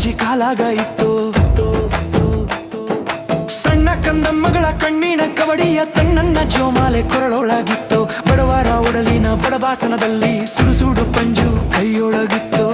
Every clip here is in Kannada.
ಗೆಜ್ಜಿ ಕಾಲಾಗ ಇತ್ತು. ಸಣ್ಣ ಕಂದಮ್ಮಗಳ ಕಣ್ಣಿನ ಕವಡಿಯ ತನ್ನನ್ನ ಜೋಮಾಲೆ ಕೊರಳೊಳಗಿತ್ತು. ಬಡವರ ಒಡಲಿನ ಬಡಬಾಸನದಲ್ಲಿ ಸುಡುಸುಡು ಪಂಜು ಕೈಯೊಳಗಿತ್ತು.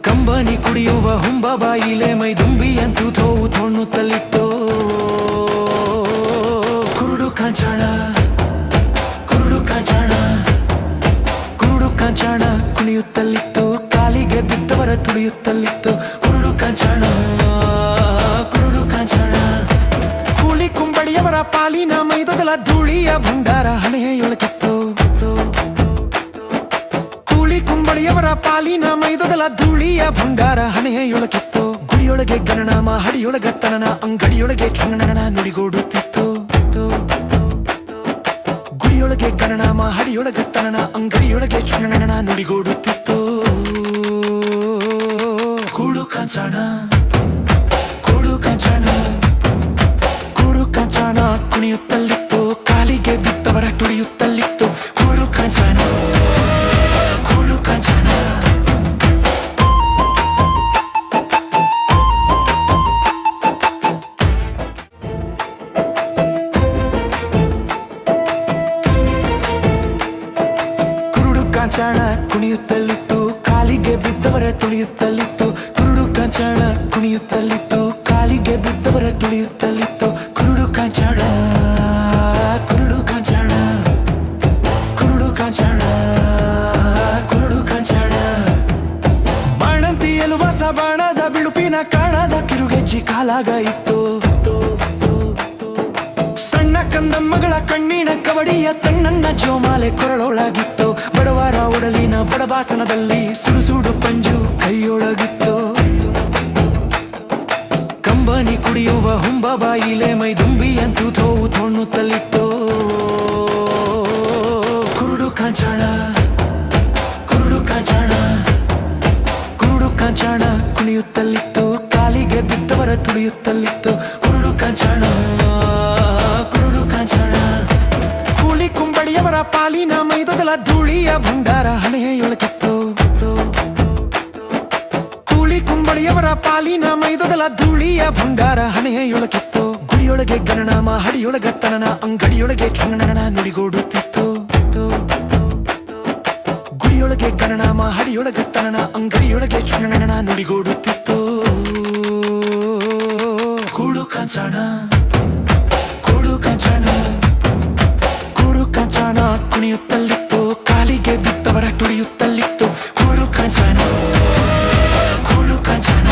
ಕಂಬನಿ ಕುಡಿಯುವ ಹುಂಬಬಾಯಿಲೆ ಮೈದುಂಬಿಯಂತೂ ಥೋವು ತೊಣ್ಣುತ್ತಲಿತ್ತು. ಕುರುಡು ಕಾಂಚಾಣ ಕುರುಡು ಕಾಂಚಾಣ ಕುರುಡು ಕಾಂಚಾಣ ಕುಣಿಯುತ್ತಲಿತ್ತು. ಕಾಲಿಗೆ ಬಿದ್ದವರ ತುಳಿಯುತ್ತಲಿತ್ತು. ಕುರುಡು ಕಾಂಚಾಣ ಕುರುಡು ಕಾಂಚಾಣ. ಕೂಲಿ ಕುಂಬಡಿಯವರ ಪಾಲಿನ ಮೈದೊದಲ ಧೂಳಿಯ ಭಂಡಾರ ಹಣೆಯೊಳಗಿತ್ತು. ಕೂಲಿ ಕುಂಬಡಿಯವರ ಪಾಲಿನ ಮೈದೊದಲ ಧೂಳಿಯ ಭಂಡಾರ ಹಣೆಯೊಳಗಿತ್ತು. ಗುಡಿಯೊಳಗೆ ಗಣನಾಮ ಹಡಿಯೊಳಗತ್ತನನ ಅಂಗಡಿಯೊಳಗೆ ಚುಣ್ಣನ ನುಡಿಗೋಡುತ್ತಿತ್ತು. ಗುಡಿಯೊಳಗೆ ಗಣನಾಮ ಹಡಿಯೊಳಗತ್ತನನ ಅಂಗಡಿಯೊಳಗೆ ಚುಣ್ಣನ ನುಡಿಗೋಡುತ್ತಿತ್ತು. ಕೂಡು ಕಾಂಚಾಣ ಕೂಡು ಕಾಂಚಾಣ ಕೂಡು ಕಾಂಚಾಣ ಕುಣಿಯುತ್ತಲಿತ್ತು. ಕಾಲಿಗೆ ಬಿದ್ದವರ ತುಳಿಯುತ್ತಲಿತ್ತು. ಕೂಡು ಕಾಂಚಾಣ ಕೂಡು ಕಾಂಚಾಣ. ಕುರುಡು ಕಾಂಚಾಣ ಕುಣಿಯುತ್ತಲಿತ್ತು. ಕಾಲಿಗೆ ಬಿದ್ದವರ ತುಳಿಯುತ್ತಲಿತ್ತು. ಕುರುಡು ಕಾಂಚಾಣ ಕುಣಿಯುತ್ತಲಿತ್ತು. ಕಾಲಿಗೆ ಬಿದ್ದವರ ತುಳಿಯುತ್ತಲಿತ್ತು. ಕುರುಡು ಕಾಂಚಾಣ ಕುರುಡು ಕಾಂಚಾಣ ಕುರುಡು ಕಾಂಚಾಣ ಕುರುಡು ಕಾಂಚಾಣ. ಬಾಣಂತಿ ಎಲುಬಸ ಬಾಣದ ಬಿಳುಪಿನ ಕಾಣದ ಕಿರುಗೆಜ್ಜಿ ಕಾಲಾಗ ಇತ್ತು. ಸಣ್ಣ ಕಂದಮ್ಮಗಳ ಕಣ್ಣಿನ ಕವಡಿಯ ತನ್ನನ್ನ ಜೋಮಾಲೆ ಕೊರಳೊಳಗಿತ್ತು. ಬಡವರ ಒಡಲಿನ ಬಡಬಾಸನದಲ್ಲಿ ಸುಡುಸುಡು ಪಂಜು ಕೈಯೊಳಗಿತ್ತು. ಕಂಬನಿ ಕುಡಿಯುವ ಹುಂಬಬಾಯಿಲೆ ಮೈದುಂಬಿಯಂತೂ ಥೋವು ತೊಣ್ಣುತ್ತಲಿತ್ತು. ಕುರುಡು ಕಾಂಚಾಣ ಕುರುಡು ಕಾಂಚಾಣ ಕುರುಡು ಕಾಂಚಾಣ ಕುಣಿಯುತ್ತಲಿತ್ತು. ಕಾಲಿಗೆ ಬಿದ್ದವರ ತುಳಿಯುತ್ತಲಿತ್ತು. ಕುರುಡು ಕಾಂಚಾಣ ಕುರುಡು ಕಾಂಚಾಣ. ಕೂಲಿ ಕುಂಬಡಿಯವರ ಪಾಲಿನ ಮೈದೊದಲ ಧೂಳಿಯ ಭಂಡಾರ ಹಣೆಯೊಳಗಿತ್ತು. ಕೂಲಿ ಕುಂಬಡಿಯವರ ಪಾಲಿನ ಮೈದೊದಲ ಧೂಳಿಯ ಭಂಡಾರ ಹಣೆಯೊಳಗಿತ್ತು. ಗುಡಿಯೊಳಗೆ ಗಣನಾಮ ಹಡಿಯೊಳಗತ್ತನನ ಅಂಗಡಿಯೊಳಗೆ ಚುಣ್ಣನ ನುಡಿಗೋಡುತ್ತಿತ್ತು. ಗುಡಿಯೊಳಗೆ ಗಣನಾಮ ಹಡಿಯೊಳಗತ್ತನನ ಅಂಗಡಿಯೊಳಗೆ ಚುಣ್ಣನ ನುಡಿಗೋಡುತ್ತಿತ್ತು. ಕೂಡು ಕಾಂಚಾಣ ಕೂಡು ಕಾಂಚಾಣ ಕೂಡು ಕಾಂಚಾಣ ಕುಣಿಯುತ್ತಲಿತ್ತು. ಕಾಲಿಗೆ ಬಿದ್ದವರ ತುಳಿಯುತ್ತಲಿತ್ತು. ಕೂಡು ಕಾಂಚಾಣ ಕೂಡು ಕಾಂಚಾಣ.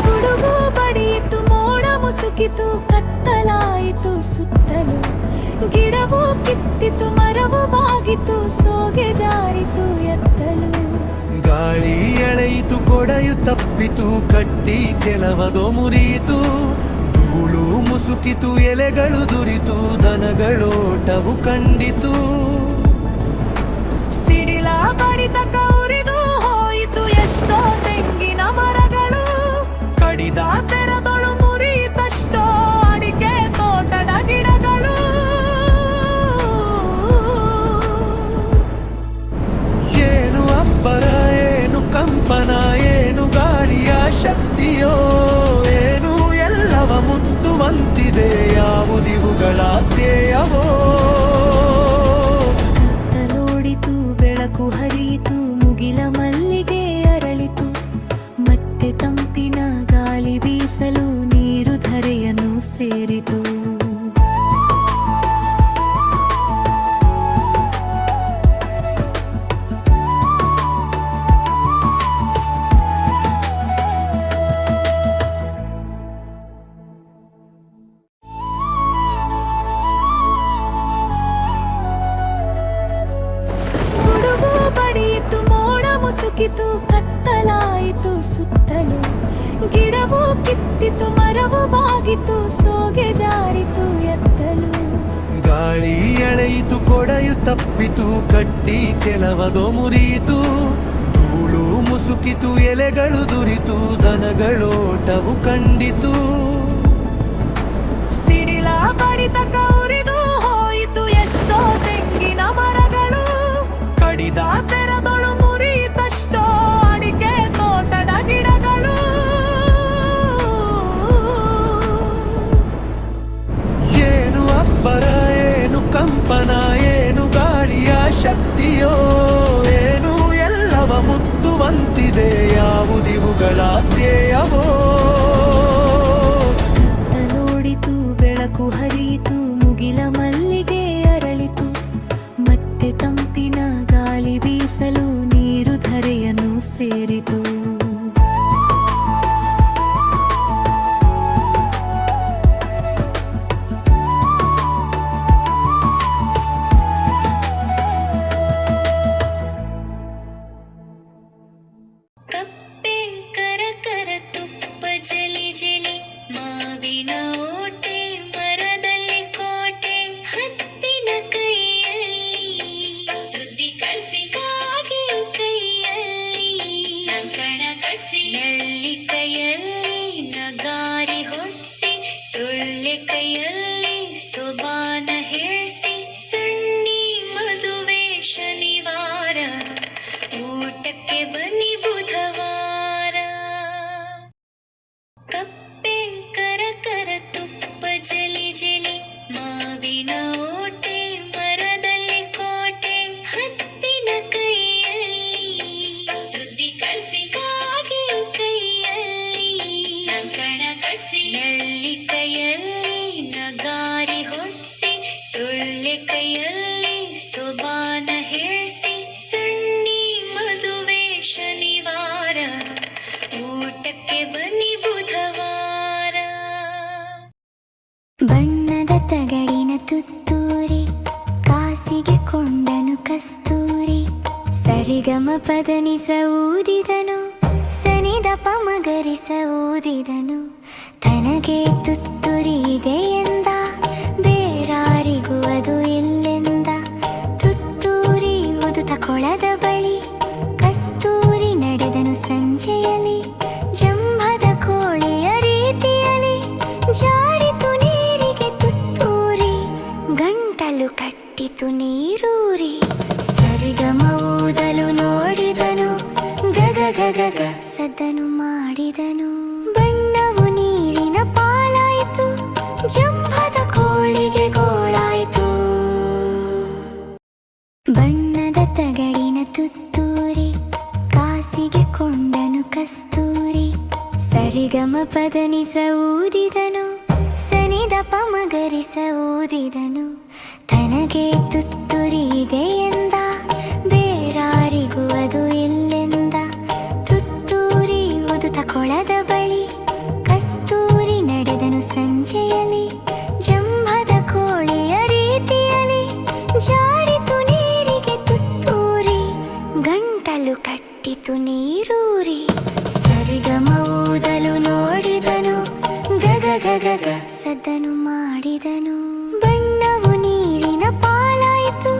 ಗುಡುಗು ಬಡಿಯಿತು ಮೋಡ ಮುಸುಕಿತು ಕತ್ತಲಾಯಿತು ಸುತ್ತಲೂ. ಗಿಡವು ಕಿತ್ತಿತು ಮರವು ಬಾಗಿತು ಸೋಗೆ ಜಾರಿತು ಎತ್ತಲು. ಗಾಳಿ ಎಳೆಯಿತು ಕೊಡೆಯು ತಪ್ಪಿತು ಕಟ್ಟಿ ಕೆಲವದೋ ಮುರಿಯಿತು. ಧೂಳು ಮುಸುಕಿತು ಎಲೆಗಳು ದುರಿತು ದನಗಳೋಟವು ಕಂಡಿತು. ಸಿಡಿಲ ಬಡಿತ ಕೌರಿದು ಹೋಯಿತು ಎಷ್ಟೋ ತೆಂಗಿನ ಮರಗಳು. ಕಡಿದ ತೆರದೊಳು ಮುರಿಯಿತಷ್ಟೋ ಅಡಿಕೆ ತೋಟದ ಗಿಡಗಳು. ಏನು ಅಬ್ಬರ ಏನು ಕಂಪನ ಏನು ಗಾಳಿಯ ಶಕ್ತಿಯೋ ಏನು ಎಲ್ಲವ ಮುತ್ತುವಂತಿದೆ ಯಾವುದಿವುಗಳ ಧ್ಯೇಯವೋ. ಕತ್ತಲೋಡಿತು ಬೆಳಕು ಹರಿಯಿತು ಮುಗಿಲ ಮಲ್ಲಿಗೆ ಅರಳಿತು. ಮತ್ತೆ ತಂಪಿನ ಗಾಳಿ ಬೀಸಲು ನೀರು ಧರೆಯನ್ನು ಸೇರಿತು. ಗುಡುಗು ಬಡಿಯಿತು ಮೋಡ ಮುಸುಕಿತು ಕತ್ತಲಾಯಿತು ಸುತ್ತಲೂ. ಗಿಡವು ಕಿತ್ತಿತು ಮರವು ಬಾಗಿತು ಸೋಗೆ ಜಾರಿತು ಎತ್ತಲು. ಗಾಳಿ ಎಳೆಯಿತು ಕೊಡೆಯು ತಪ್ಪಿತು ಕಟ್ಟಿ ಕೆಲವದೋ ಮುರಿಯಿತು. ಧೂಳು ಮುಸುಕಿತು ಎಲೆಗಳು ದುರಿತು ದನಗಳೋಟವು ಕಂಡಿತು ಸಿಡಿಲ ಬಡಿತ ಕೌರಿದು ಹೋಯಿತು ಎಷ್ಟೋ ತೆಂಗಿನ ಮರಗಳು ಕಡಿದ ತೆರದೊಳು ಮುರಿಯಿತಷ್ಟೋ ಅಡಿಕೆ ತೋಟದ ಗಿಡಗಳು ಏನು ಅಬ್ಬರ ಏನು ಕಂಪನ ಏನು ಗಾಳಿಯ ಶಕ್ತಿಯೋ ಏನು ಎಲ್ಲವ ಮುತ್ತುವಂತಿದೆ ಯಾವುದಿವುಗಳ ಧ್ಯೇಯವೋ ನೋಡಿತು ಬೆಳಕು ಹರಿಯಿತು ಮುಗಿಲ ಮಲ್ಲಿಗೆ ಅರಳಿತು ಮತ್ತೆ ತಂಪಿನ ಗಾಳಿ ಬೀಸಲು ನೀರು ಧರೆಯನ್ನು ಸೇರಿತು ಕಪ್ಪೆ ಕರ ಕರ ತುಪ್ಪ ಜಲಿ ಜಲಿ ಮಾವಿನ ಓಟೆ ಮರದಲ್ಲಿ ಕೋಟೆ ಹತ್ತಿನ ಕೈಯಲ್ಲಿ ಸುದ್ದಿ ಕಳಿಸಿ ಕಾಗೆ ಕೈಯಲ್ಲಿ ಕಂಕಣ ಕಟ್ಸಿ ನಲ್ಲಿ ಕೈಯಲ್ಲಿ ನಗಾರಿ ಹೊಡ್ಸಿ ಸೊಳ್ಳೆ ಕೈಯಲ್ಲಿ ಸೊಬಾನ ಹೇಳ್ಸಿ ಸಣ್ಣಿ ಮದುವೆ ಶನಿವಾರ ಊಟಕ್ಕೆ ಬನ್ನಿ ಬುಧವಾರ ಕಪ್ಪೆ ಕರ ಕರ ತುಪ್ಪ ಜಲಿ ಜಲಿ ಮಾವಿನ ಓಟೆ ಮರದಲ್ಲಿ ಕೋಟೆ ಹತ್ತಿನ ಕೈಯಲ್ಲಿ ಸುದ್ದಿ ಕಳಿಸಿ ಕಾಗೆ ಕೈಯಲ್ಲಿ ಕಂಕಣ ಕಟ್ಸಿ ನಲ್ಲಿ ಕೈಯಲ್ಲಿ ನಗಾರಿ ಹೊಡ್ಸಿ ಸೊಳ್ಳೆ ಕೈಯಲ್ಲಿ ಸೊಬಾನ ಹೇಳ್ಸಿ ಸಣ್ಣಿ ಮದುವೆ ಶನಿವಾರ ಊಟಕ್ಕೆ ಬನ್ನಿ ಬುಧವಾರ ಬಣ್ಣದ ತಗಡಿನ ತುತ್ತೂರಿ ಕಾಸಿಗೆ ಕೊಂಡನು ಕಸ್ತೂರಿ ಸರಿಗಮ ಪದನಿಸ ಊದಿದನು ಸನಿದ ಪಮಗರಿಸ ಊದಿದನು ತನಗೆ ತುತ್ತೂರಿ ಇದೆ ಎಂದ ಬೇರಾರಿಗೂ ಅದು ಇಲ್ಲೆಂದ ತುತ್ತೂರಿ ಊದುತ್ತ ಕೊಳದ ಬಳಿ ಕಸ್ತೂರಿ ನಡೆದನು ಸಂಜೆಯಲ್ಲಿ ಜಂಭದ ಕೋಳಿಯ ರೀತಿಯಲ್ಲಿ ಜಾರಿತು ನೀರಿಗೆ ತುತ್ತೂರಿ ಗಂಟಲು ಕಟ್ಟಿತು ನೀರೂರಿ ಸರಿಗಮ ಊದಲು ನೋಡಿದನು ಗಗ ಗಗ ಗ ಸದ್ದನು ಮಾಡಿದನು ಬಣ್ಣವು ನೀರಿನ ಪಾಲಾಯಿತು ಜಂಭದ ಕೋಳಿಗೆ ಗೋಳಾಯಿತು ಬಣ್ಣದ ತಗಡಿನ ತುತ್ತೂರಿ ಕಾಸಿಗೆ ಕೊಂಡನು ಕಸ್ತೂರಿ ಸರಿಗಮ ಪದನಿಸ ಊದಿದನು ಸನಿದ ಪಮಗರಿಸ ಊದಿದನು ತನಗೆ ತುತ್ತೂರಿ ಇದೆ ಎಂದ ಬೇರಾರಿಗೂ ಅದು ಇಲ್ಲೆಂದ ತುತ್ತೂರಿ ಊದುತ್ತ ಕೊಳದ ಬಳಿ ಕಸ್ತೂರಿ ನಡೆದನು ಸಂಜೆಯಲ್ಲಿ ಜಂಭದ ಕೋಳಿಯ ರೀತಿಯಲ್ಲಿ ಜಾರಿತು ನೀರಿಗೆ ತುತ್ತೂರಿ ಗಂಟಲು ಕಟ್ಟಿತು ನೀರೂರಿ ಸರಿಗಮ ಊದಲು ನೋಡಿದನು ಗಗ ಗಗ ಗ ಸದ್ದನು ಮಾಡಿದನು ಬಣ್ಣವು ನೀರಿನ ಪಾಲಾಯಿತು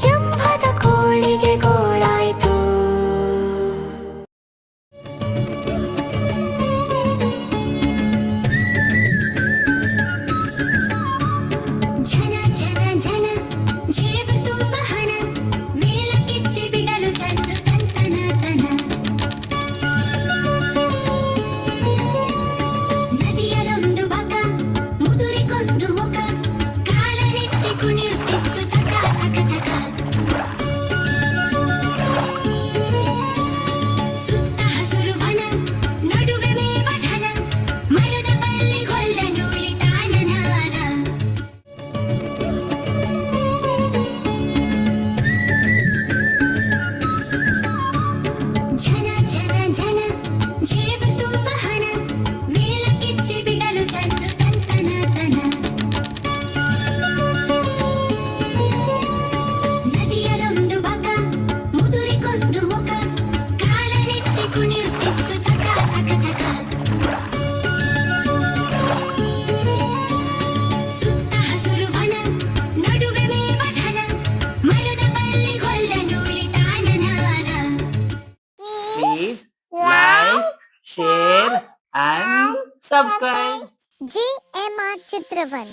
ಜಂಭದ ಕೋಳಿಗೆ ಗೋಳಾಯಿತು ಜನ ಜನ ಜನ ಜೇಬು ತುಂಬ ಹಣ ಮೇಲಕ್ಕೆತ್ತಿ ಬಿಡಲು ಸದ್ದು ತಂತನ ತನ ನದಿಯಲೊಂದು ಬಗ ಮುದುರಿಕೊಂಡು ಮುಖ ಕಾಲನೆತ್ತಿ ಕುಣಿಯುತ್ತಿತ್ತು ತಕ ತಕ ತಕ ಸುತ್ತ ಹಸುರು ವನ ನಡುವೆ ಮೇವಧನ ಮರದ ಬಲ್ಲಿ ಗೊಲ್ಲ ನೂಲಿ ತಾನನಾನ ಜನ ಜನ ಜನ ಜೇಬು ತುಂಬ ಹಣ ಮೇಲಕ್ಕೆತ್ತಿ ಬಿಡಲು ಸದ್ದು ತಂತನ ತನ ಸಬ್ಸ್ಕ್ರೈಬ್. JMR ಚಿತ್ರವನ್